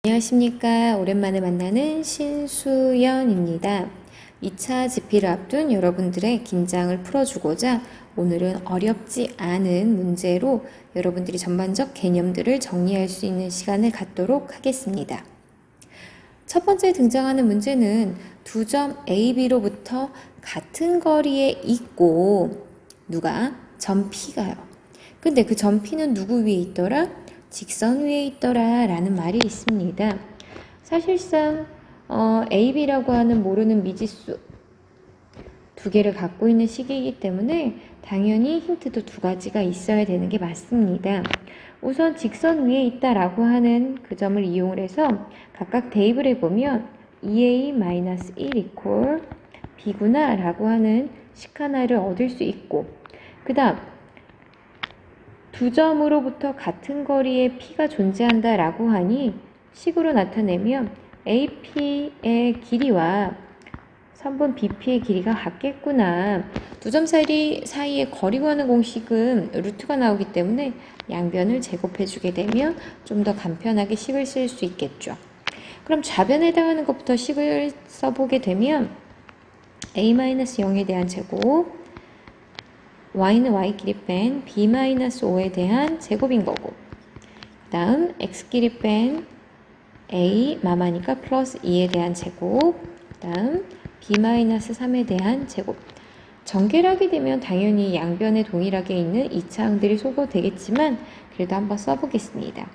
안녕하십니까. 오랜만에 만나는 신수연입니다. 2차 집필을 앞둔 여러분들의 긴장을 풀어주고자 오늘은 어렵지 않은 문제로 여러분들이 전반적 개념들을 정리할 수 있는 시간을 갖도록 하겠습니다. 첫 번째 등장하는 문제는 두 점 A, B로부터 같은 거리에 있고 누가? 점 P가요. 근데 그 점 P는 누구 위에 있더라? 직선 위에 있더라 라는 말이 있습니다. 사실상 A, B라고 하는 모르는 미지수 두 개를 갖고 있는 식이기 때문에 당연히 힌트도 두 가지가 있어야 되는 게 맞습니다. 우선 직선 위에 있다라고 하는 그 점을 이용을 해서 각각 대입을 해보면 2a-1 이퀄 b구나 라고 하는 식 하나를 얻을 수 있고, 그 다음 두 점으로부터 같은 거리에 P가 존재한다 라고 하니 식으로 나타내면 AP의 길이와 선분 BP의 길이가 같겠구나. 두 점 사이에 거리 구하는 공식은 루트가 나오기 때문에 양변을 제곱해 주게 되면 좀 더 간편하게 식을 쓸 수 있겠죠. 그럼 좌변에 해당하는 것부터 식을 써보게 되면 a-0에 대한 제곱, y는 y끼리 뺀 b-5에 대한 제곱인 거고, 그 다음 x끼리 뺀 a 마마니까 플러스 2에 대한 제곱, 그 다음 b-3에 대한 제곱. 전개를 하게 되면 당연히 양변에 동일하게 있는 2차 항들이 소거되겠지만 그래도 한번 써보겠습니다.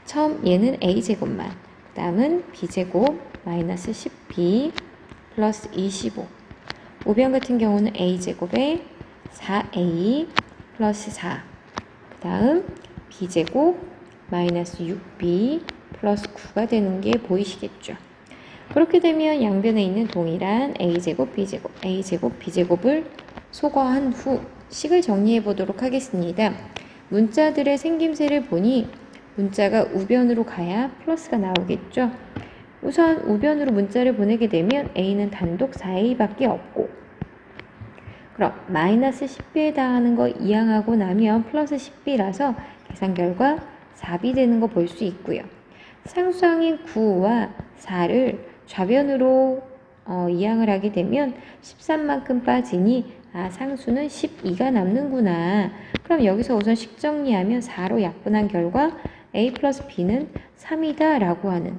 처음 얘는 a제곱만, 그 다음은 b제곱 마이너스 10b 플러스 25. 우변 같은 경우는 a제곱에 4a 플러스 4, 그 다음 b제곱 마이너스 6b 플러스 9가 되는 게 보이시겠죠. 그렇게 되면 양변에 있는 동일한 a제곱, b제곱, a제곱, b제곱을 소거한 후 식을 정리해 보도록 하겠습니다. 문자들의 생김새를 보니 문자가 우변으로 가야 플러스가 나오겠죠. 우선 우변으로 문자를 보내게 되면 a는 단독 4a밖에 없고, 그럼 마이너스 10b에 해당하는 거 이항하고 나면 플러스 10b라서 계산 결과 4b 되는 거 볼 수 있고요. 상수항인 9와 4를 좌변으로 이항을 하게 되면 13만큼 빠지니 상수는 12가 남는구나. 그럼 여기서 우선 식 정리하면 4로 약분한 결과 a 플러스 b는 3이다 라고 하는,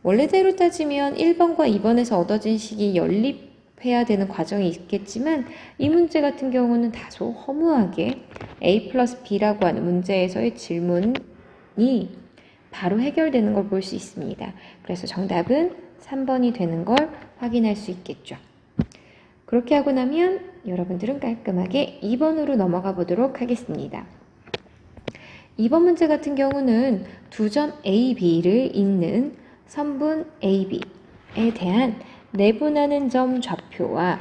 원래대로 따지면 1번과 2번에서 얻어진 식이 연립해야 되는 과정이 있겠지만 이 문제 같은 경우는 다소 허무하게 a 플러스 b라고 하는 문제에서의 질문이 바로 해결되는 걸 볼 수 있습니다. 그래서 정답은 3번이 되는 걸 확인할 수 있겠죠. 그렇게 하고 나면 여러분들은 깔끔하게 2번으로 넘어가 보도록 하겠습니다. 2번 문제 같은 경우는 두 점 A, B를 잇는 선분 A, B에 대한 내분하는 점 좌표와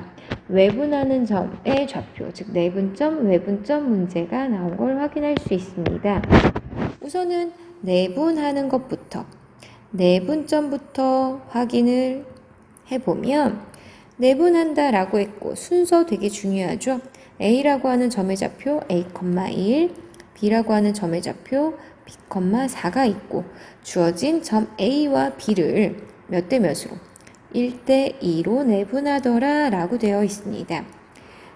외분하는 점의 좌표, 즉 내분점, 외분점 문제가 나온 걸 확인할 수 있습니다. 우선은 내분하는 것부터, 내분점부터 확인을 해보면 내분한다 라고 했고 순서 되게 중요하죠. A라고 하는 점의 좌표 A,1, B라고 하는 점의 좌표 B,4가 있고 주어진 점 A와 B를 몇 대 몇으로? 1대2로 내분하더라 라고 되어 있습니다.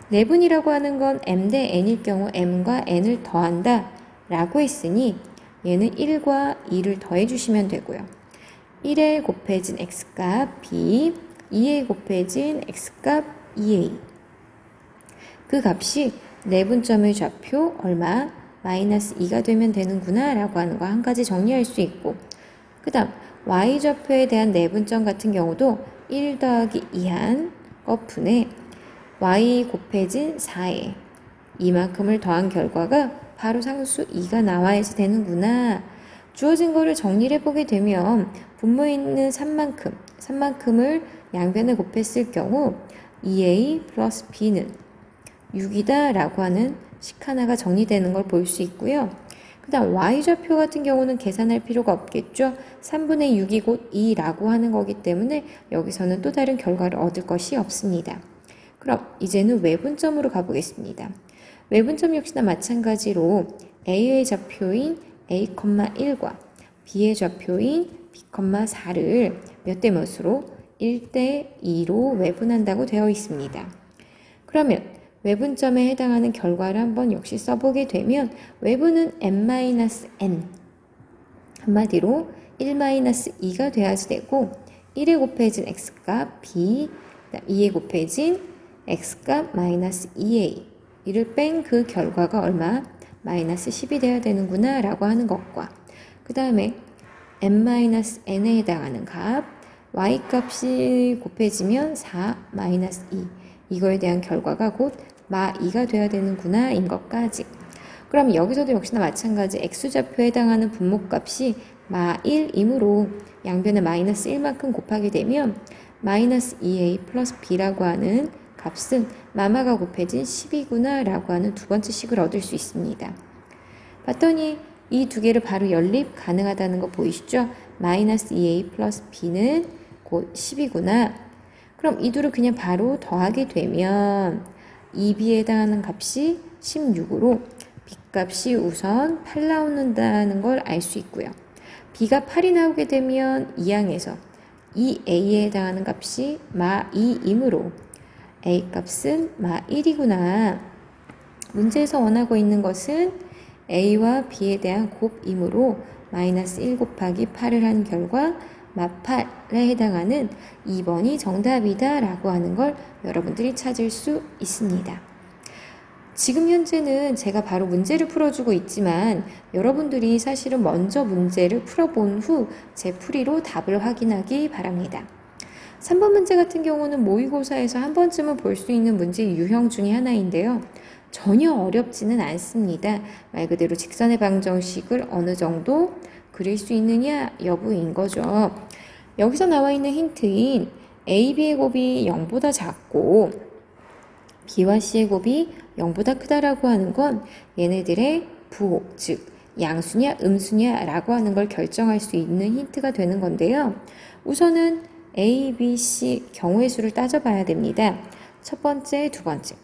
내분이라고 하는 건 m 대 n일 경우 m과 n을 더한다 라고 했으니 얘는 1과 2를 더해 주시면 되고요. 1에 곱해진 x값 b, 2에 곱해진 x값 2a. 그 값이 내분점의 좌표 얼마? 마이너스 2가 되면 되는구나 라고 하는 거 한 가지 정리할 수 있고, 그 다음 y좌표에 대한 내분점 같은 경우도 1 더하기 2한 것분에 y 곱해진 4에 이만큼을 더한 결과가 바로 상수 2가 나와야지 되는구나. 주어진 거를 정리를 해보게 되면 분모에 있는 3만큼을 양변에 곱했을 경우 2a 플러스 b는 6이다 라고 하는 식 하나가 정리되는 걸 볼 수 있고요. 그 다음 y좌표 같은 경우는 계산할 필요가 없겠죠. 3분의 6이 곧 2라고 하는 거기 때문에 여기서는 또 다른 결과를 얻을 것이 없습니다. 그럼 이제는 외분점으로 가보겠습니다. 외분점 역시나 마찬가지로 a의 좌표인 a,1과 b의 좌표인 b,4를 몇 대 몇으로? 1대 2로 외분한다고 되어 있습니다. 그러면 외분점에 해당하는 결과를 한번 역시 써보게 되면 외분은 n-n 한마디로 1-2가 돼야지 되고 1에 곱해진 x값 b, 2에 곱해진 x값 -2a 이를 뺀 그 결과가 얼마? -10이 돼야 되는구나 라고 하는 것과 그 다음에 n-n에 해당하는 값 y값이 곱해지면 4-2 이거에 대한 결과가 곧 -2가 돼야 되는구나 인 것까지. 그럼 여기서도 역시나 마찬가지 x좌표에 해당하는 분모값이 -1이므로 양변에 -1만큼 곱하게 되면 -2a 플러스 b라고 하는 값은 마마가 곱해진 10이구나 라고 하는 두 번째 식을 얻을 수 있습니다. 봤더니 이 두 개를 바로 연립 가능하다는 거 보이시죠? -2a 플러스 b는 곧 10이구나. 그럼 이 둘을 그냥 바로 더하게 되면 2b에 해당하는 값이 16으로 b값이 우선 8 나오는다는 걸 알 수 있고요. b가 8이 나오게 되면 이 항에서 이 a에 해당하는 값이 -2이므로 a 값은 -1이구나. 문제에서 원하고 있는 것은 a와 b에 대한 곱이므로 -1 곱하기 8을 한 결과 -8에 해당하는 2번이 정답이다 라고 하는 걸 여러분들이 찾을 수 있습니다. 지금 현재는 제가 바로 문제를 풀어주고 있지만 여러분들이 사실은 먼저 문제를 풀어본 후 제 풀이로 답을 확인하기 바랍니다. 3번 문제 같은 경우는 모의고사에서 한 번쯤은 볼 수 있는 문제 유형 중에 하나인데요. 전혀 어렵지는 않습니다. 말 그대로 직선의 방정식을 어느 정도 그릴 수 있느냐 여부인 거죠. 여기서 나와 있는 힌트인 A, B의 곱이 0보다 작고 B와 C의 곱이 0보다 크다라고 하는 건 얘네들의 부호, 즉 양수냐 음수냐 라고 하는 걸 결정할 수 있는 힌트가 되는 건데요. 우선은 A, B, C 경우의 수를 따져봐야 됩니다. 첫 번째, 두 번째.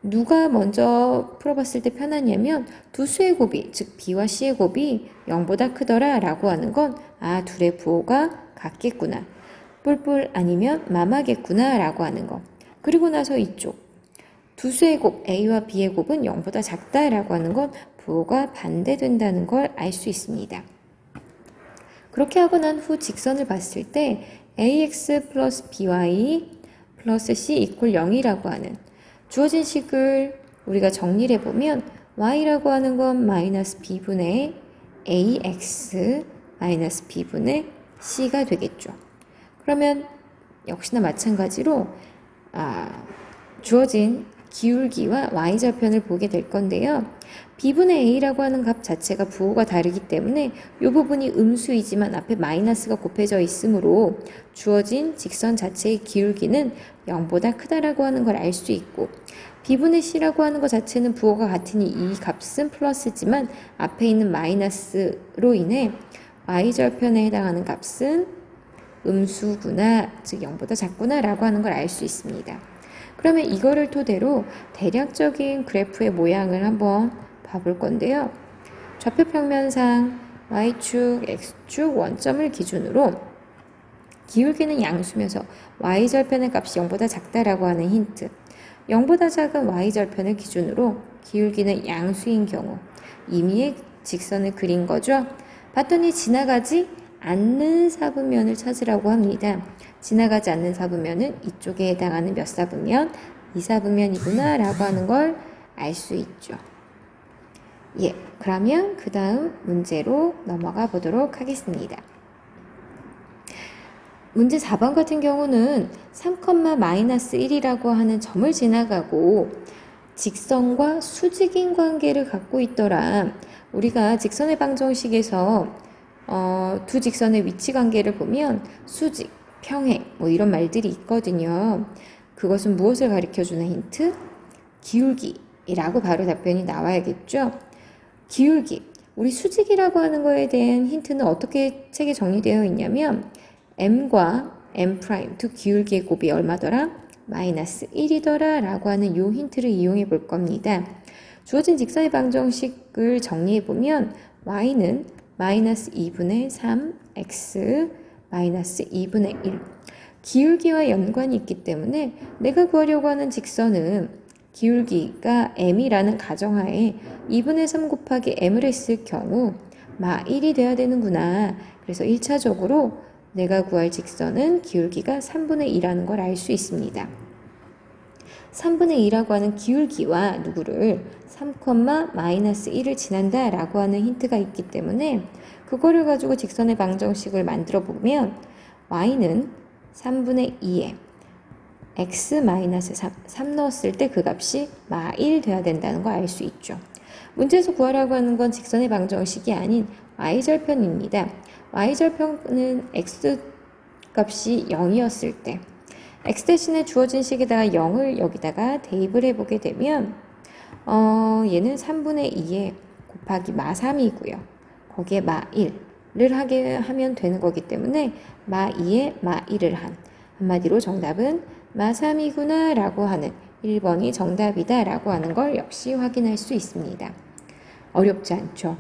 누가 먼저 풀어봤을 때 편하냐면 두 수의 곱이, 즉 B와 C의 곱이 0보다 크더라 라고 하는 건 둘의 부호가 같겠구나. 뿔뿔 아니면 마마겠구나 라고 하는 거. 그리고 나서 이쪽 두 수의 곱 A와 B의 곱은 0보다 작다 라고 하는 건 부호가 반대된다는 걸 알 수 있습니다. 그렇게 하고 난 후 직선을 봤을 때 ax 플러스 by 플러스 c 이퀄 0이라고 하는 주어진 식을 우리가 정리를 해보면 y라고 하는 건 마이너스 b분의 ax 마이너스 b분의 c가 되겠죠. 그러면 역시나 마찬가지로 주어진 기울기와 y절편을 보게 될 건데요. b분의 a라고 하는 값 자체가 부호가 다르기 때문에 이 부분이 음수이지만 앞에 마이너스가 곱해져 있으므로 주어진 직선 자체의 기울기는 0보다 크다라고 하는 걸 알 수 있고 b분의 c라고 하는 것 자체는 부호가 같으니 이 값은 플러스지만 앞에 있는 마이너스로 인해 y절편에 해당하는 값은 음수구나, 즉 0보다 작구나 라고 하는 걸 알 수 있습니다. 그러면 이거를 토대로 대략적인 그래프의 모양을 한번 봐볼 건데요. 좌표 평면상 y축, x축 원점을 기준으로 기울기는 양수면서 y절편의 값이 0보다 작다라고 하는 힌트. 0보다 작은 y절편을 기준으로 기울기는 양수인 경우 임의의 직선을 그린 거죠. 봤더니 지나가지 않는 사분면을 찾으라고 합니다. 지나가지 않는 사분면은 이쪽에 해당하는 몇 사분면? 2사분면이구나 라고 하는 걸 알 수 있죠. 그러면 그 다음 문제로 넘어가 보도록 하겠습니다. 문제 4번 같은 경우는 3,-1이라고 하는 점을 지나가고 직선과 수직인 관계를 갖고 있더라. 우리가 직선의 방정식에서 두 직선의 위치 관계를 보면 수직, 평행 이런 말들이 있거든요. 그것은 무엇을 가리켜주는 힌트? 기울기라고 바로 답변이 나와야겠죠. 기울기, 우리 수직이라고 하는 거에 대한 힌트는 어떻게 책에 정리되어 있냐면 m과 m' 두 기울기의 곱이 얼마더라? -1이더라 라고 하는 이 힌트를 이용해 볼 겁니다. 주어진 직선의 방정식을 정리해 보면 y는 마이너스 2분의 3x 마이너스 2분의 1. 기울기와 연관이 있기 때문에 내가 구하려고 하는 직선은 기울기가 m이라는 가정하에 2분의 3 곱하기 m을 했을 경우 마 1이 돼야 되는구나. 그래서 1차적으로 내가 구할 직선은 기울기가 3분의 2라는 걸 알 수 있습니다. 3분의 2라고 하는 기울기와 누구를 3, 마이너스 1을 지난다 라고 하는 힌트가 있기 때문에 그거를 가지고 직선의 방정식을 만들어 보면 y는 3분의 2에 x 마이너스 3 넣었을 때 그 값이 마 1 돼야 된다는 걸 알 수 있죠. 문제에서 구하라고 하는 건 직선의 방정식이 아닌 y절편입니다. y절편은 x 값이 0이었을 때 x 대신에 주어진 식에다가 0을 여기다가 대입을 해보게 되면 얘는 3분의 2에 곱하기 마 3이고요. 거기에 마 1을 하게 하면 되는 거기 때문에 마 2에 마 1을 한마디로 정답은 마 3이구나 라고 하는 1번이 정답이다 라고 하는 걸 역시 확인할 수 있습니다. 어렵지 않죠?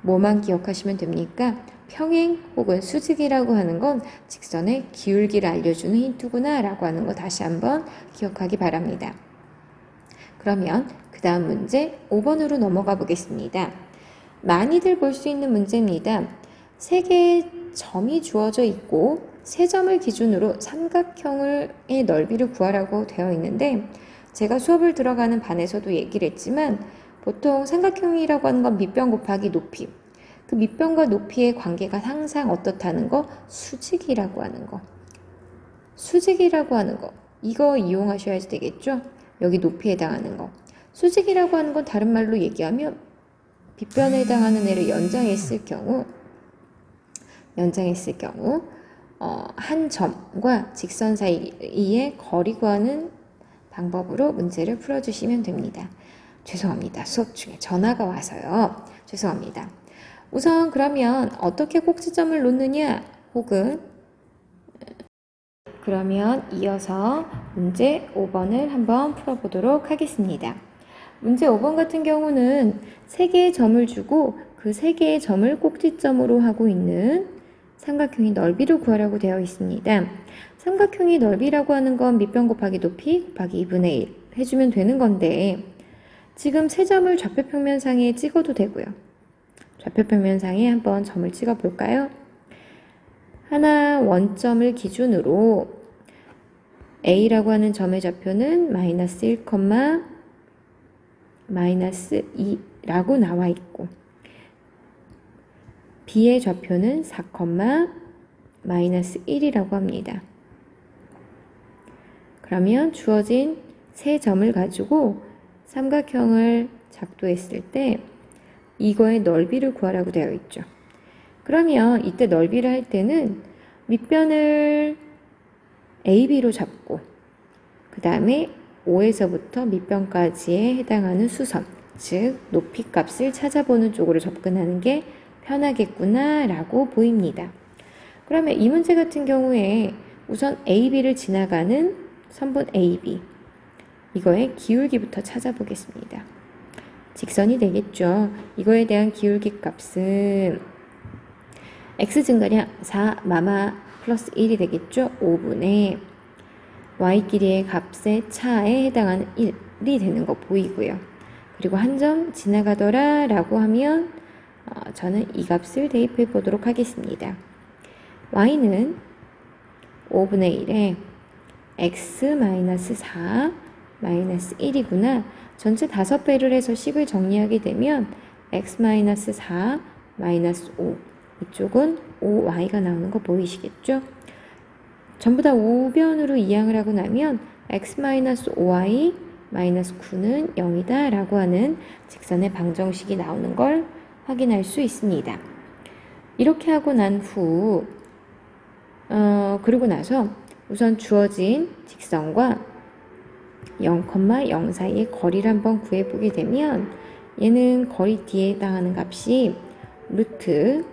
뭐만 기억하시면 됩니까? 평행 혹은 수직이라고 하는 건 직선의 기울기를 알려주는 힌트구나 라고 하는 거 다시 한번 기억하기 바랍니다. 그러면 그 다음 문제 5번으로 넘어가 보겠습니다. 많이들 볼 수 있는 문제입니다. 3개의 점이 주어져 있고 3점을 기준으로 삼각형의 넓이를 구하라고 되어 있는데 제가 수업을 들어가는 반에서도 얘기를 했지만 보통 삼각형이라고 하는 건 밑변 곱하기 높이, 그 밑변과 높이의 관계가 항상 어떻다는 거? 수직이라고 하는 거. 수직이라고 하는 거. 이거 이용하셔야 되겠죠? 여기 높이에 해당하는 거. 수직이라고 하는 건 다른 말로 얘기하면 빗변에 해당하는 애를 연장했을 경우 한 점과 직선 사이의 거리 구하는 방법으로 문제를 풀어주시면 됩니다. 죄송합니다. 수업 중에 전화가 와서요. 죄송합니다. 우선 그러면 어떻게 꼭지점을 놓느냐 혹은 그러면 이어서 문제 5번을 한번 풀어보도록 하겠습니다. 문제 5번 같은 경우는 3개의 점을 주고 그 3개의 점을 꼭지점으로 하고 있는 삼각형의 넓이를 구하라고 되어 있습니다. 삼각형의 넓이라고 하는 건 밑변 곱하기 높이 곱하기 2분의 1 해주면 되는 건데 지금 3점을 좌표평면상에 찍어도 되고요. 좌표평면상에 한번 점을 찍어 볼까요? 하나 원점을 기준으로 A라고 하는 점의 좌표는 마이너스 1, 마이너스 2라고 나와 있고 B의 좌표는 4, 마이너스 1이라고 합니다. 그러면 주어진 3점을 가지고 삼각형을 작도했을 때 이거의 넓이를 구하라고 되어 있죠. 그러면 이때 넓이를 할 때는 밑변을 AB로 잡고 그 다음에 O에서부터 밑변까지에 해당하는 수선, 즉 높이 값을 찾아보는 쪽으로 접근하는 게 편하겠구나 라고 보입니다. 그러면 이 문제 같은 경우에 우선 AB를 지나가는 선분 AB 이거의 기울기부터 찾아보겠습니다. 직선이 되겠죠. 이거에 대한 기울기 값은 x 증가량 4 마마 플러스 1이 되겠죠. 5분의 y끼리의 값의 차에 해당하는 1이 되는 거 보이고요. 그리고 한 점 지나가더라 라고 하면 저는 이 값을 대입해 보도록 하겠습니다. y는 5분의 1에 x-4 마이너스 1이구나. 전체 5배를 해서 식을 정리하게 되면 x-4 마이너스 5 이쪽은 5y가 나오는 거 보이시겠죠? 전부 다 우변으로 이항을 하고 나면 x-5y 마이너스 9는 0이다 라고 하는 직선의 방정식이 나오는 걸 확인할 수 있습니다. 이렇게 하고 난 후 그리고 나서 우선 주어진 직선과 0,0 사이의 거리를 한번 구해보게 되면 얘는 거리 뒤에 해당하는 값이 루트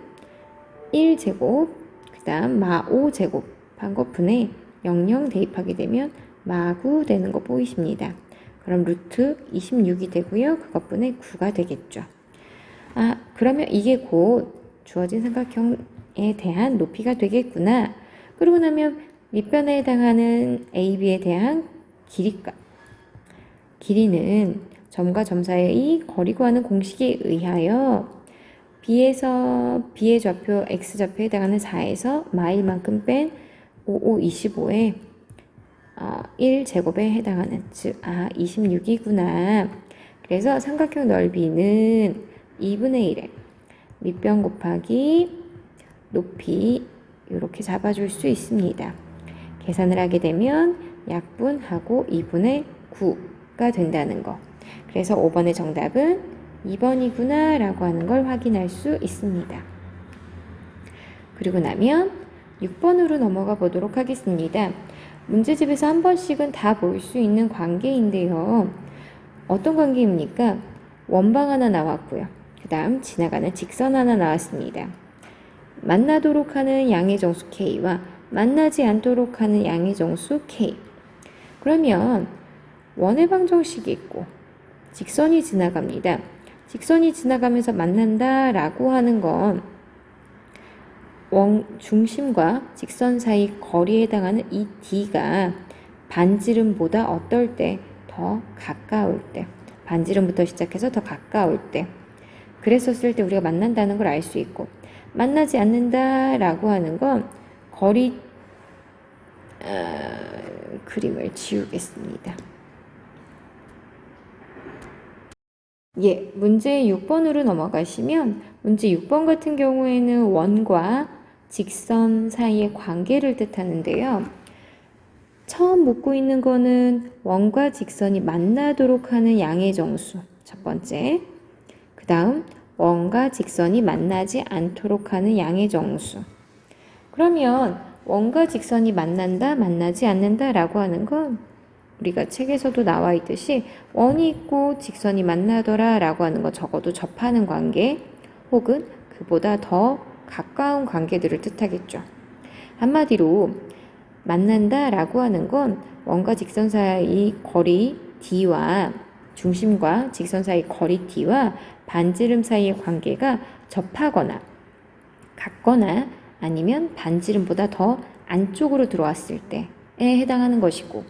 1제곱 그 다음 마 5제곱 한 거 분에 00 대입하게 되면 마 9 되는 거 보이십니다. 그럼 루트 26이 되고요. 그것분의 9가 되겠죠. 그러면 이게 곧 주어진 삼각형에 대한 높이가 되겠구나. 그러고 나면 밑변에 해당하는 AB에 대한 길이는 점과 점 사이의 거리 구하는 공식에 의하여 B의 좌표 X좌표에 해당하는 4에서 마일만큼 뺀 5525에 1제곱에 해당하는, 즉 26이구나. 그래서 삼각형 넓이는 2분의 1에 밑변 곱하기 높이 이렇게 잡아줄 수 있습니다. 계산을 하게 되면 약분하고 2분의 9가 된다는 거. 그래서 5번의 정답은 2번이구나 라고 하는 걸 확인할 수 있습니다. 그리고 나면 6번으로 넘어가 보도록 하겠습니다. 문제집에서 한 번씩은 다 볼 수 있는 관계인데요. 어떤 관계입니까? 원방 하나 나왔고요. 그 다음 지나가는 직선 하나 나왔습니다. 만나도록 하는 양의 정수 K와 만나지 않도록 하는 양의 정수 K. 그러면 원의 방정식이 있고 직선이 지나갑니다. 직선이 지나가면서 만난다 라고 하는 건 중심과 직선 사이 거리에 해당하는 이 D가 반지름보다 어떨 때 더 가까울 때, 반지름부터 시작해서 더 가까울 때, 그랬었을 때 우리가 만난다는 걸 알 수 있고, 만나지 않는다 라고 하는 건 그림을 지우겠습니다. 문제 6번으로 넘어가시면 문제 6번 같은 경우에는 원과 직선 사이의 관계를 뜻하는데요. 처음 묻고 있는 거는 원과 직선이 만나도록 하는 양의 정수, 첫 번째. 그 다음 원과 직선이 만나지 않도록 하는 양의 정수. 그러면 원과 직선이 만난다, 만나지 않는다 라고 하는 건 우리가 책에서도 나와 있듯이 원이 있고 직선이 만나더라 라고 하는 거 적어도 접하는 관계 혹은 그보다 더 가까운 관계들을 뜻하겠죠. 한마디로 만난다 라고 하는 건 원과 직선 사이 거리 D와 중심과 직선 사이 거리 D와 반지름 사이의 관계가 접하거나 같거나 아니면 반지름보다 더 안쪽으로 들어왔을 때에 해당하는 것이고,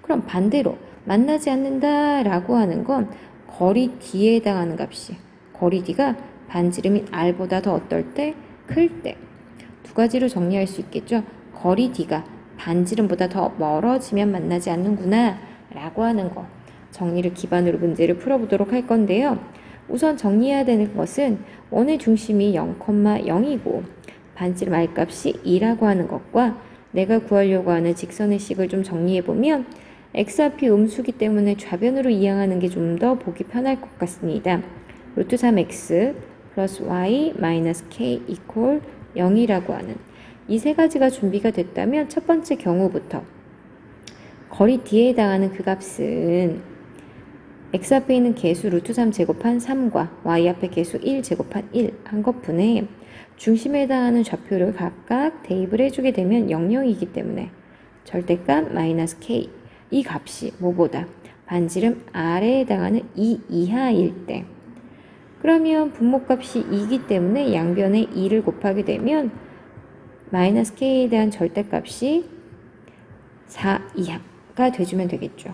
그럼 반대로 만나지 않는다 라고 하는 건 거리 D에 해당하는 값이, 거리 D가 반지름인 R보다 더 어떨 때? 클 때. 두 가지로 정리할 수 있겠죠. 거리 D가 반지름보다 더 멀어지면 만나지 않는구나 라고 하는 거 정리를 기반으로 문제를 풀어보도록 할 건데요. 우선 정리해야 되는 것은 원의 중심이 0,0이고 반지름 R값이 2라고 하는 것과 내가 구하려고 하는 직선의 식을 좀 정리해보면 x 앞이 음수기 때문에 좌변으로 이항하는 게 좀 더 보기 편할 것 같습니다. 루트 3x 플러스 y 마이너스 k 이퀄 0이라고 하는 이 세 가지가 준비가 됐다면 첫 번째 경우부터 거리 D에 해당하는 그 값은 x 앞에 있는 개수 루트 3 제곱한 3과 y 앞에 개수 1 제곱한 1 한 것분에 중심에 해당하는 좌표를 각각 대입을 해주게 되면 00이기 때문에 절대값 마이너스 k 이 값이 뭐보다 반지름 R에 해당하는 2 이하일 때, 그러면 분모값이 2이기 때문에 양변에 2를 곱하게 되면 마이너스 k에 대한 절대값이 4 이하가 돼주면 되겠죠.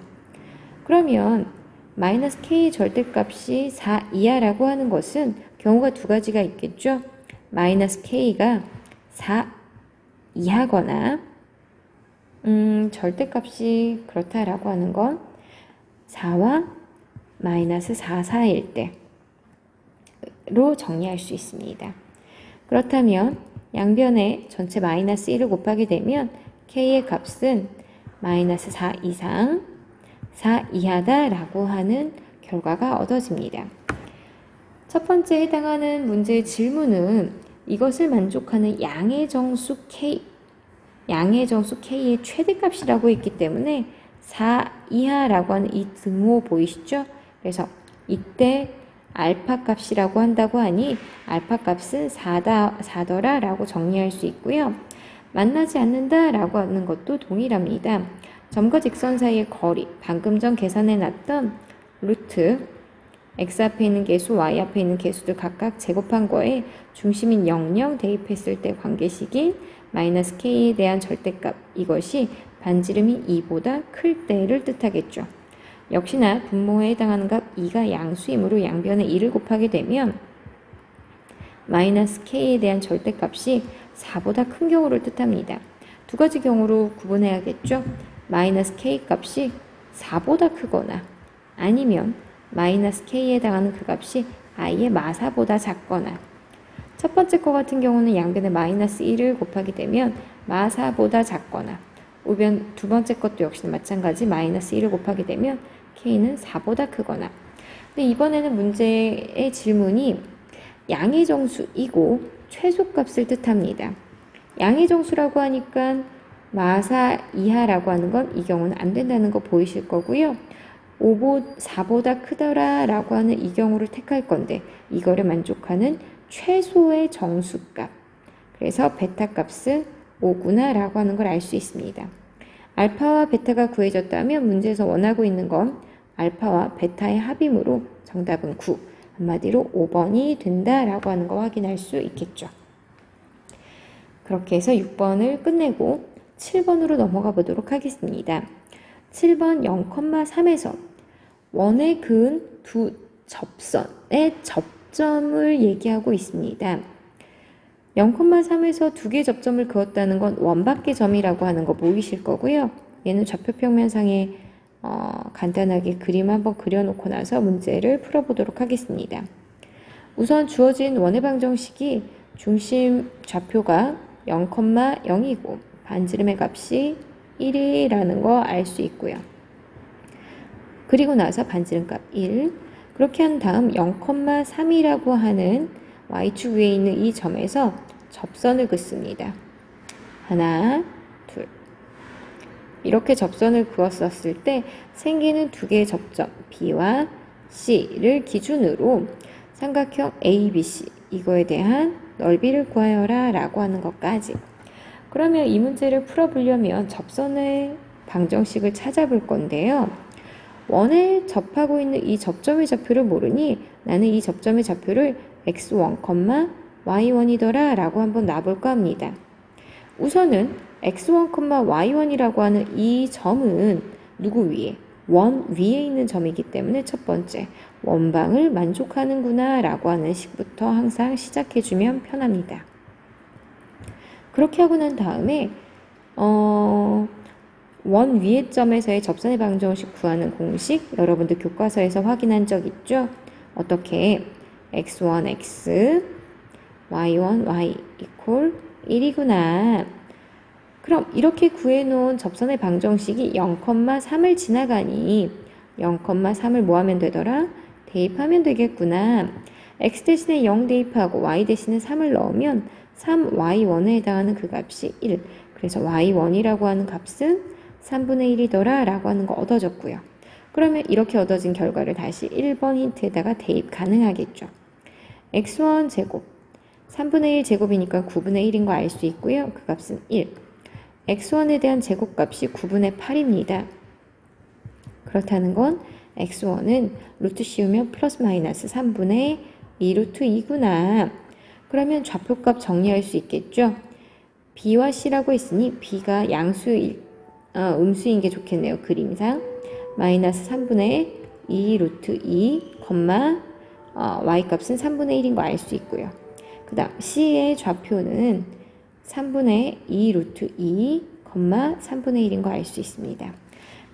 그러면 마이너스 k의 절대값이 4 이하라고 하는 것은 경우가 두 가지가 있겠죠. 마이너스 k가 4 이하거나 절대값이 그렇다라고 하는 건 4와 마이너스 4 사이일 때로 정리할 수 있습니다. 그렇다면 양변에 전체 마이너스 1을 곱하게 되면 k의 값은 마이너스 4 이상 4 이하다 라고 하는 결과가 얻어집니다. 첫 번째 해당하는 문제의 질문은 이것을 만족하는 양의 정수 k, 양의 정수 k의 최대값이라고 했기 때문에 4 이하라고 하는 이 등호 보이시죠? 그래서 이때 알파 값이라고 한다고 하니 알파 값은 4더라 라고 정리할 수 있고요. 만나지 않는다 라고 하는 것도 동일합니다. 점과 직선 사이의 거리, 방금 전 계산해 놨던 루트 x 앞에 있는 개수, y 앞에 있는 개수들 각각 제곱한 거에 중심인 0, 0 대입했을 때 관계식인 마이너스 k에 대한 절대값, 이것이 반지름이 2보다 클 때를 뜻하겠죠. 역시나 분모에 해당하는 값 2가 양수이므로 양변에 2를 곱하게 되면 마이너스 k에 대한 절대값이 4보다 큰 경우를 뜻합니다. 두 가지 경우로 구분해야겠죠. 마이너스 k 값이 4보다 크거나 아니면 마이너스 k에 해당하는 그 값이 i의 마사보다 작거나, 첫 번째 거 같은 경우는 양변에 마이너스 1을 곱하게 되면 마사보다 작거나, 우변 두 번째 것도 역시 마찬가지 마이너스 1을 곱하게 되면 k는 4보다 크거나. 근데 이번에는 문제의 질문이 양의 정수이고 최소값을 뜻합니다. 양의 정수라고 하니까 마사 이하라고 하는 건 이 경우는 안 된다는 거 보이실 거고요. 4보다 크더라 라고 하는 이 경우를 택할 건데 이거를 만족하는 최소의 정수값, 그래서 베타 값은 5구나 라고 하는 걸 알 수 있습니다. 알파와 베타가 구해졌다면 문제에서 원하고 있는 건 알파와 베타의 합이므로 정답은 9, 한마디로 5번이 된다라고 하는 거 확인할 수 있겠죠. 그렇게 해서 6번을 끝내고 7번으로 넘어가 보도록 하겠습니다. 7번 0,3에서 원에 그은 두 접선의 접점을 얘기하고 있습니다. 0,3에서 두 개의 접점을 그었다는 건 원밖의 점이라고 하는 거 보이실 거고요. 얘는 좌표평면상에 간단하게 그림 한번 그려놓고 나서 문제를 풀어보도록 하겠습니다. 우선 주어진 원의 방정식이 중심 좌표가 0,0이고 반지름의 값이 1이라는 거 알 수 있고요. 그리고 나서 반지름값 1, 그렇게 한 다음 0,3이라고 하는 y축 위에 있는 이 점에서 접선을 긋습니다. 하나, 둘. 이렇게 접선을 그었었을 때 생기는 두 개의 접점 B와 C를 기준으로 삼각형 ABC, 이거에 대한 넓이를 구하여라 라고 하는 것까지. 그러면 이 문제를 풀어보려면 접선의 방정식을 찾아볼 건데요. 원에 접하고 있는 이 접점의 좌표를 모르니 나는 이 접점의 좌표를 x1, y1이더라 라고 한번 놔볼까 합니다. 우선은 x1, y1이라고 하는 이 점은 누구 위에? 원 위에 있는 점이기 때문에 첫 번째, 원방을 만족하는구나 라고 하는 식부터 항상 시작해주면 편합니다. 그렇게 하고 난 다음에 원 위의 점에서의 접선의 방정식 구하는 공식 여러분들 교과서에서 확인한 적 있죠? 어떻게? x1, x, y1, y 이퀄 1이구나. 그럼 이렇게 구해놓은 접선의 방정식이 0,3을 지나가니 0,3을 뭐 하면 되더라? 대입하면 되겠구나. x 대신에 0 대입하고 y 대신에 3을 넣으면 3y1에 해당하는 그 값이 1. 그래서 y1이라고 하는 값은 3분의 1이더라 라고 하는 거 얻어졌고요. 그러면 이렇게 얻어진 결과를 다시 1번 힌트에다가 대입 가능하겠죠. x1 제곱 3분의 1 제곱이니까 9분의 1인 거 알 수 있고요. 그 값은 1. x1에 대한 제곱값이 9분의 8입니다. 그렇다는 건 x1은 루트 씌우면 플러스 마이너스 3분의 2 루트 2구나. 그러면 좌표값 정리할 수 있겠죠. b와 c라고 했으니 b가 음수인 게 좋겠네요. 그림상 마이너스 3분의 2 루트 2, y값은 3분의 1인 거 알 수 있고요. 그 다음 c의 좌표는 3분의 2 루트 2, 3분의 1인 거 알 수 있습니다.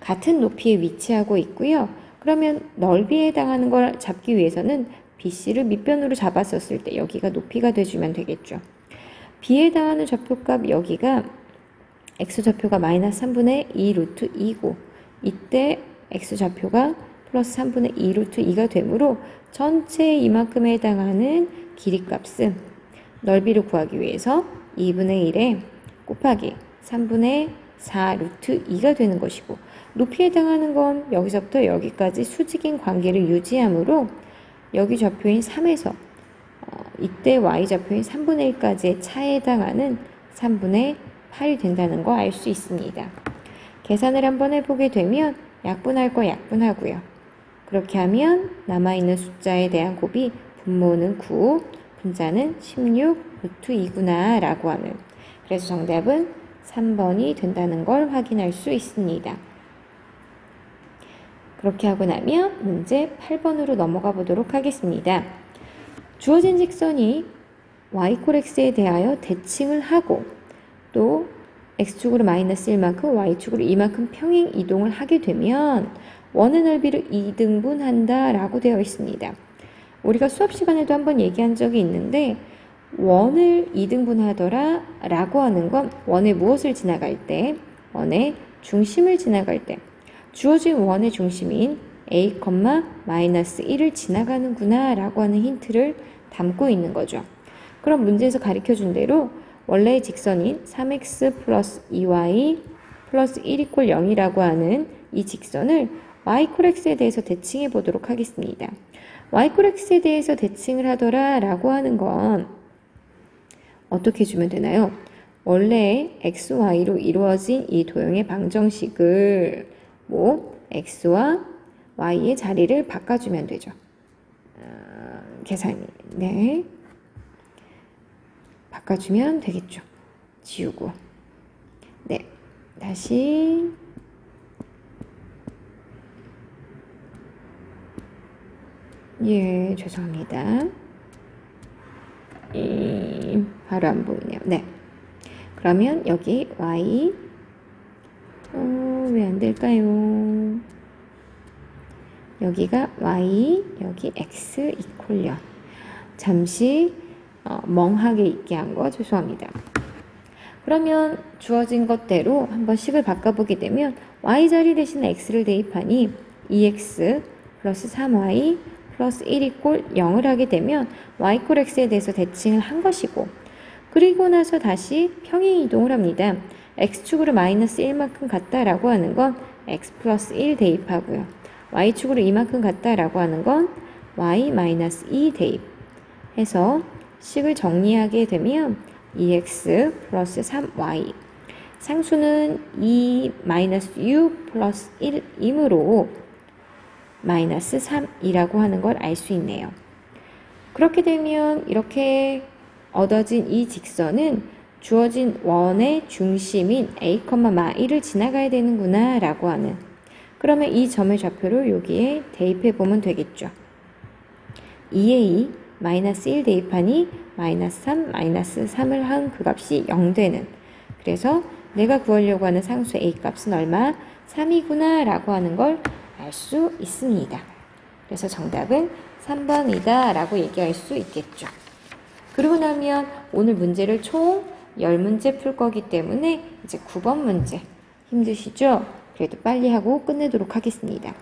같은 높이에 위치하고 있고요. 그러면 넓이에 해당하는 걸 잡기 위해서는 BC를 밑변으로 잡았었을 때 여기가 높이가 돼주면 되겠죠. B에 해당하는 좌표값 여기가 X좌표가 마이너스 3분의 2 루트 2고 이때 X좌표가 플러스 3분의 2 루트 2가 되므로 전체 이만큼에 해당하는 길이값은 넓이를 구하기 위해서 2분의 1에 곱하기 3분의 4 루트 2가 되는 것이고 높이에 해당하는 건 여기서부터 여기까지 수직인 관계를 유지하므로 여기 좌표인 3에서 이때 y좌표인 3분의 1까지의 차에 해당하는 3분의 8이 된다는 거 알 수 있습니다. 계산을 한번 해보게 되면 약분할 거 약분하고요. 그렇게 하면 남아있는 숫자에 대한 곱이 분모는 9, 분자는 16 루트 2구나 라고 하는, 그래서 정답은 3번이 된다는 걸 확인할 수 있습니다. 그렇게 하고 나면 문제 8번으로 넘어가 보도록 하겠습니다. 주어진 직선이 yx에 대하여 대칭을 하고 또 x축으로 마이너스 1만큼 y축으로 2만큼 평행 이동을 하게 되면 원의 넓이를 2등분한다 라고 되어 있습니다. 우리가 수업 시간에도 한번 얘기한 적이 있는데 원을 2등분하더라 라고 하는 건 원의 무엇을 지나갈 때? 원의 중심을 지나갈 때 주어진 원의 중심인 a, 마이너스 1을 지나가는구나 라고 하는 힌트를 담고 있는 거죠. 그럼 문제에서 가르쳐준 대로 원래의 직선인 3x 플러스 2y 플러스 1 이퀄 0이라고 하는 이 직선을 y 이퀄 x에 대해서 대칭해 보도록 하겠습니다. y 이퀄 x에 대해서 대칭을 하더라 라고 하는 건 어떻게 해주면 되나요? 원래 x, y로 이루어진 이 도형의 방정식을 x와 y의 자리를 바꿔주면 되죠. 계산이 네 바꿔주면 되겠죠. 지우고 네 다시 죄송합니다. 바로 안 보이네요. 네 그러면 여기 y 왜 안 될까요? 여기가 y, 여기 x 이퀄 0. 잠시 멍하게 있게 한 거 죄송합니다. 그러면 주어진 것대로 한번 식을 바꿔보게 되면 y 자리 대신에 x를 대입하니 2x 플러스 3y 플러스 1 이퀄 0을 하게 되면 y 이퀄 x에 대해서 대칭을 한 것이고 그리고 나서 다시 평행 이동을 합니다. x축으로 마이너스 1만큼 같다라고 하는 건 x 플러스 1 대입하고요. y축으로 2만큼 같다라고 하는 건 y 마이너스 2 대입해서 식을 정리하게 되면 2x 플러스 3y 상수는 2 마이너스 6 플러스 1이므로 마이너스 3이라고 하는 걸 알 수 있네요. 그렇게 되면 이렇게 얻어진 이 직선은 주어진 원의 중심인 a, 마1을 지나가야 되는구나 라고 하는, 그러면 이 점의 좌표를 여기에 대입해 보면 되겠죠. 2에 2 마이너스 1 대입하니 마이너스 3 마이너스 3을 한 그 값이 0 되는, 그래서 내가 구하려고 하는 상수 a 값은 얼마? 3이구나 라고 하는 걸 알 수 있습니다. 그래서 정답은 3번이다 라고 얘기할 수 있겠죠. 그러고 나면 오늘 문제를 총 10문제 풀 거기 때문에 이제 9번 문제 힘드시죠? 그래도 빨리 하고 끝내도록 하겠습니다.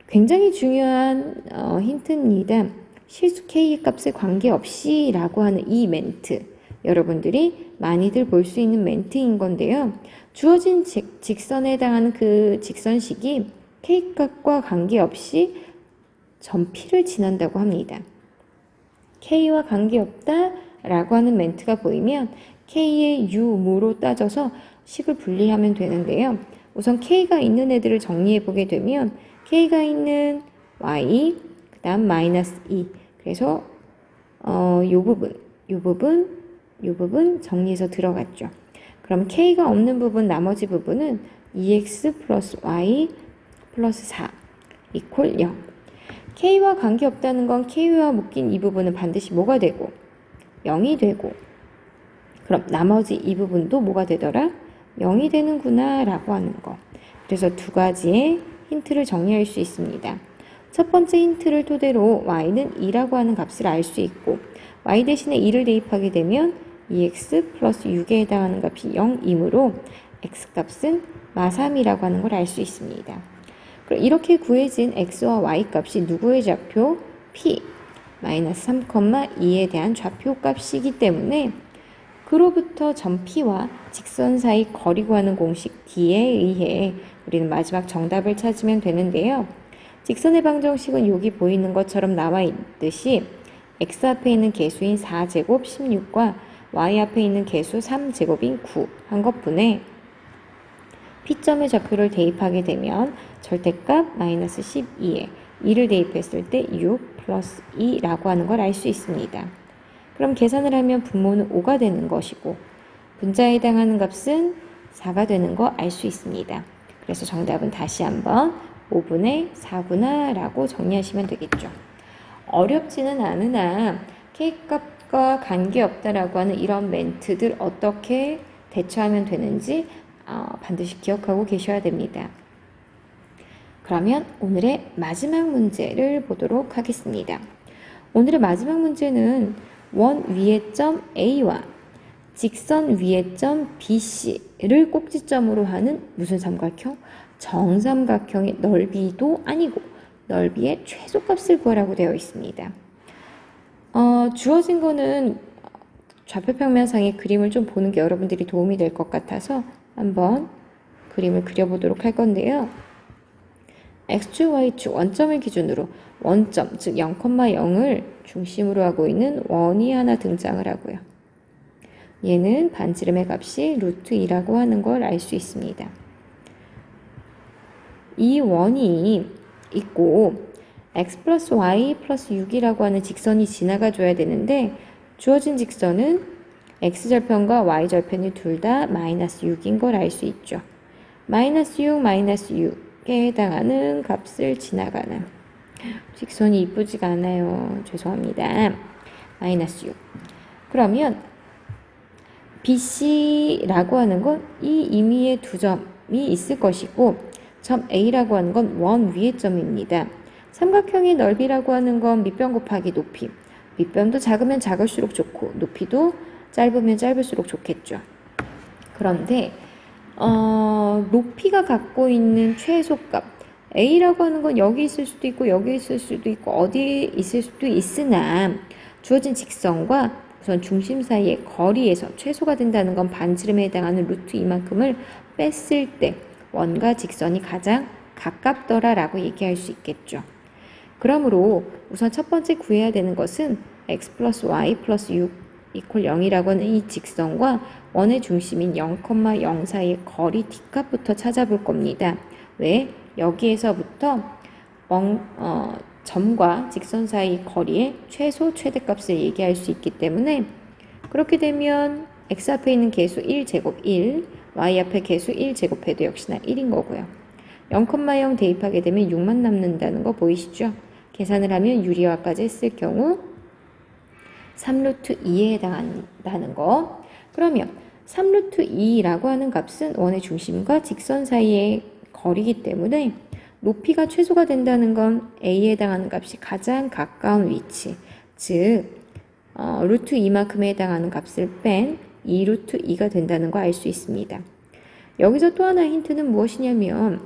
굉장히 중요한 힌트입니다. 실수 K의 값에 관계없이 라고 하는 이 멘트, 여러분들이 많이들 볼 수 있는 멘트인 건데요. 주어진 직선에 해당하는 그 직선식이 K 값과 관계없이 점 P를 지난다고 합니다. K와 관계없다 라고 하는 멘트가 보이면 K의 유무로 따져서 식을 분리하면 되는데요. 우선 K가 있는 애들을 정리해 보게 되면 K가 있는 Y, 그 다음 마이너스 2. 그래서 요 부분 정리해서 들어갔죠. 그럼 K가 없는 부분, 나머지 부분은 2x 플러스 Y 플러스 4 이퀄 0. K와 관계없다는 건 K와 묶인 이 부분은 반드시 뭐가 되고? 0이 되고, 그럼 나머지 이 부분도 뭐가 되더라? 0이 되는구나 라고 하는 거. 그래서 두 가지의 힌트를 정리할 수 있습니다. 첫 번째 힌트를 토대로 y는 2라고 하는 값을 알 수 있고, y 대신에 2를 대입하게 되면 2x 플러스 6에 해당하는 값이 0이므로 x값은 마3이라고 하는 걸 알 수 있습니다. 그럼 이렇게 구해진 x와 y 값이 누구의 좌표? p 마이너스 3,2에 대한 좌표 값이기 때문에 그로부터 점 P와 직선 사이 거리 구하는 공식 D에 의해 우리는 마지막 정답을 찾으면 되는데요. 직선의 방정식은 여기 보이는 것처럼 나와 있듯이 x 앞에 있는 개수인 4제곱 16과 y 앞에 있는 개수 3제곱인 9 한 것분에 P점의 좌표를 대입하게 되면 절대값 마이너스 12에 2를 대입했을 때 6 플러스 2라고 하는 걸 알 수 있습니다. 그럼 계산을 하면 분모는 5가 되는 것이고 분자에 해당하는 값은 4가 되는 거 알 수 있습니다. 그래서 정답은 다시 한번 5분의 4구나 라고 정리하시면 되겠죠. 어렵지는 않으나 K값과 관계없다라고 하는 이런 멘트들 어떻게 대처하면 되는지 반드시 기억하고 계셔야 됩니다. 그러면 오늘의 마지막 문제를 보도록 하겠습니다. 오늘의 마지막 문제는 원 위의 점 A와 직선 위의 점 BC를 꼭지점으로 하는 무슨 삼각형? 정삼각형의 넓이도 아니고 넓이의 최소값을 구하라고 되어 있습니다. 주어진 거는 좌표평면상의 그림을 좀 보는 게 여러분들이 도움이 될 것 같아서 한번 그림을 그려보도록 할 건데요. X축, Y축 원점을 기준으로 원점, 즉 0,0을 중심으로 하고 있는 원이 하나 등장을 하고요. 얘는 반지름의 값이 루트 2라고 하는 걸 알 수 있습니다. 이 원이 있고 x 플러스 y 플러스 6이라고 하는 직선이 지나가줘야 되는데 주어진 직선은 x절편과 y절편이 둘 다 마이너스 6인 걸 알 수 있죠. 마이너스 6, 마이너스 6에 해당하는 값을 지나가는 직선이 이쁘지가 않아요. 죄송합니다. 마이너스 6. 그러면 BC라고 하는 건 이 임의의 두 점이 있을 것이고 점 A라고 하는 건 원 위의 점입니다. 삼각형의 넓이라고 하는 건 밑변 곱하기 높이. 밑변도 작으면 작을수록 좋고 높이도 짧으면 짧을수록 좋겠죠. 그런데 높이가 갖고 있는 최소값 A라고 하는 건 여기 있을 수도 있고 여기 있을 수도 있고 어디에 있을 수도 있으나 주어진 직선과 우선 중심 사이의 거리에서 최소가 된다는 건 반지름에 해당하는 루트 2만큼을 뺐을 때 원과 직선이 가장 가깝더라 라고 얘기할 수 있겠죠. 그러므로 우선 첫 번째 구해야 되는 것은 x 플러스 y 플러스 6 이퀄 0이라고 하는 이 직선과 원의 중심인 0,0 사이의 거리 뒷값부터 찾아볼 겁니다. 왜? 여기에서부터 점과 직선 사이 거리의 최소 최대값을 얘기할 수 있기 때문에 그렇게 되면 x 앞에 있는 개수 1제곱 1, y 앞에 개수 1제곱해도 역시나 1인 거고요. 0,0 대입하게 되면 6만 남는다는 거 보이시죠? 계산을 하면 유리화까지 했을 경우 3루트 2에 해당한다는 거. 그러면 3루트 2라고 하는 값은 원의 중심과 직선 사이의 거리이기 때문에 높이가 최소가 된다는 건 A에 해당하는 값이 가장 가까운 위치, 즉 루트 2만큼에 해당하는 값을 뺀 2루트 2가 된다는 거 알 수 있습니다. 여기서 또 하나 힌트는 무엇이냐면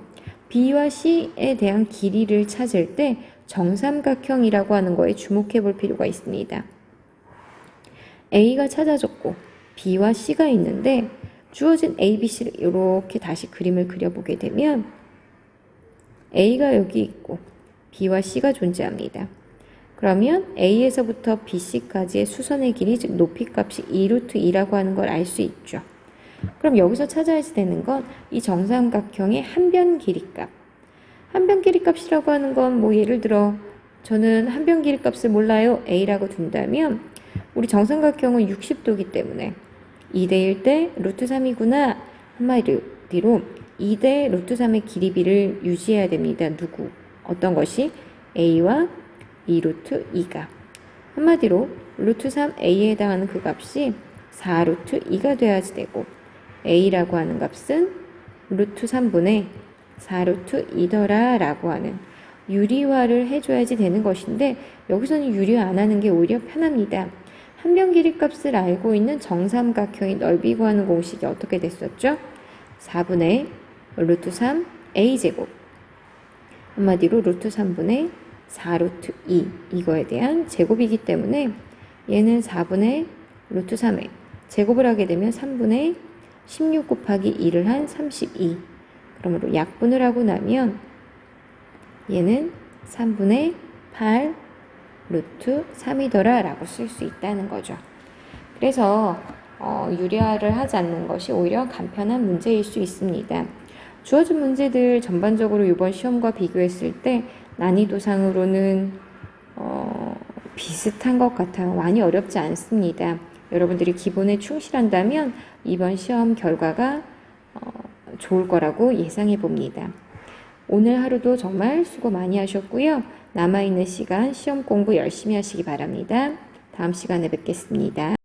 B와 C에 대한 길이를 찾을 때 정삼각형이라고 하는 거에 주목해 볼 필요가 있습니다. A가 찾아졌고 B와 C가 있는데 주어진 A, B, C를 이렇게 다시 그림을 그려보게 되면 A가 여기 있고 B와 C가 존재합니다. 그러면 A에서부터 BC까지의 수선의 길이 즉 높이값이 2루트 2라고 하는 걸 알 수 있죠. 그럼 여기서 찾아야 되는 건 이 정삼각형의 한변 길이값. 한변 길이값이라고 하는 건 뭐 예를 들어 저는 한변 길이값을 몰라요. A라고 둔다면 우리 정삼각형은 60도이기 때문에 2대1 대 루트 3이구나. 한마디로 2대 루트 3의 길이비를 유지해야 됩니다. 누구? 어떤 것이? A와 2루트 2가. 한마디로 루트 3A에 해당하는 그 값이 4루트 2가 돼야지 되고 A라고 하는 값은 루트 3분의 4루트 2더라 라고 하는 유리화를 해줘야지 되는 것인데 여기서는 유리화 안 하는 게 오히려 편합니다. 한변 길이 값을 알고 있는 정삼각형의 넓이 구하는 공식이 어떻게 됐었죠? 4분의 루트 3 a제곱 한마디로 루트 3분의 4루트 2 이거에 대한 제곱이기 때문에 얘는 4분의 루트 3에 제곱을 하게 되면 3분의 16 곱하기 2를 한 32 그러므로 약분을 하고 나면 얘는 3분의 8 루트 3이더라 라고 쓸 수 있다는 거죠. 그래서 유리화를 하지 않는 것이 오히려 간편한 문제일 수 있습니다. 주어진 문제들 전반적으로 이번 시험과 비교했을 때 난이도상으로는 비슷한 것 같아요. 많이 어렵지 않습니다. 여러분들이 기본에 충실한다면 이번 시험 결과가 좋을 거라고 예상해 봅니다. 오늘 하루도 정말 수고 많이 하셨고요. 남아있는 시간 시험 공부 열심히 하시기 바랍니다. 다음 시간에 뵙겠습니다.